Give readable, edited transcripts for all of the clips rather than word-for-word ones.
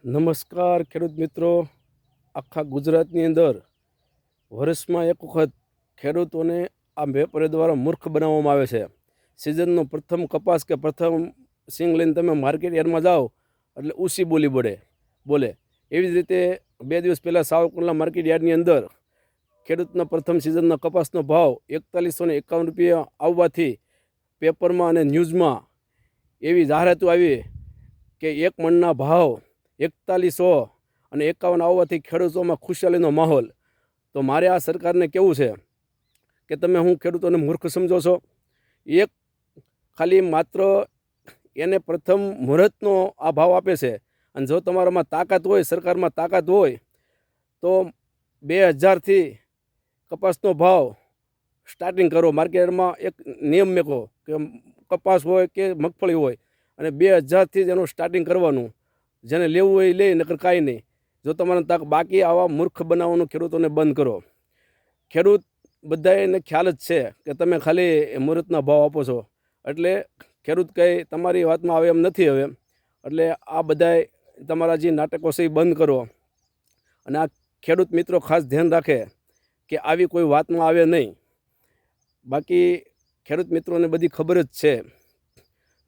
નમસ્કાર ખેડૂત મિત્રો. આખા ગુજરાતની અંદર વર્ષમાં એક વખત ખેડૂતોને આ વેપારીઓ દ્વારા મૂર્ખ બનાવવામાં આવે છે. સિઝનનો પ્રથમ કપાસ કે પ્રથમ સિંગ લઈને તમે માર્કેટ યાર્ડમાં જાઓ એટલે ઊંચી બોલી બોલે. એવી જ રીતે 2 દિવસ પહેલાં સાવરકુંડલા માર્કેટ યાર્ડની અંદર ખેડૂતના પ્રથમ સિઝનના કપાસનો ભાવ 4151 રૂપિયા આવવાથી પેપરમાં અને ન્યૂઝમાં એવી જાહેરાતો આવી કે એક મણના ભાવ 4100 અને 51 આવવાથી ખેડૂતોમાં ખુશાલીનો માહોલ. તો મારે આ સરકારને કહેવું છે કે તમે હું ખેડૂતોને મૂર્ખ સમજો છો? એક ખાલી માત્ર એને પ્રથમ મુહૂર્તનો આ ભાવ આપે છે. અને જો તમારામાં તાકાત હોય, સરકારમાં તાકાત હોય, તો 2000થી કપાસનો ભાવ સ્ટાર્ટિંગ કરો. માર્કેટમાં એક નિયમ મેકો કે કપાસ હોય કે મગફળી હોય અને 2000થી જ એનું સ્ટાર્ટિંગ કરવાનું. જેને લેવું હોય એ લે, નકર કાંઈ નહીં. જો તમારે બાકી આવા મૂર્ખ બનાવવાનું ખેડૂતોને બંધ કરો. ખેડૂત બધાને ખ્યાલ જ છે કે તમે ખાલી મુહૂર્તના ભાવ આપો છો, એટલે ખેડૂત કંઈ તમારી વાતમાં આવે એમ નથી હવે. એટલે આ બધાય તમારા જે નાટકો છે એ બંધ કરો. અને આ ખેડૂત મિત્રો ખાસ ધ્યાન રાખે કે આવી કોઈ વાતમાં આવે નહીં. બાકી ખેડૂત મિત્રોને બધી ખબર જ છે.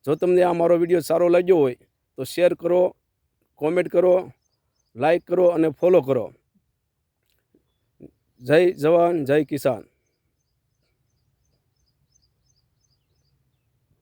જો તમને આ મારો વિડીયો સારો લાગ્યો હોય તો શેર કરો, કોમેન્ટ કરો, લાઈક કરો અને ફોલો કરો. જય જવાન, જય કિસાન.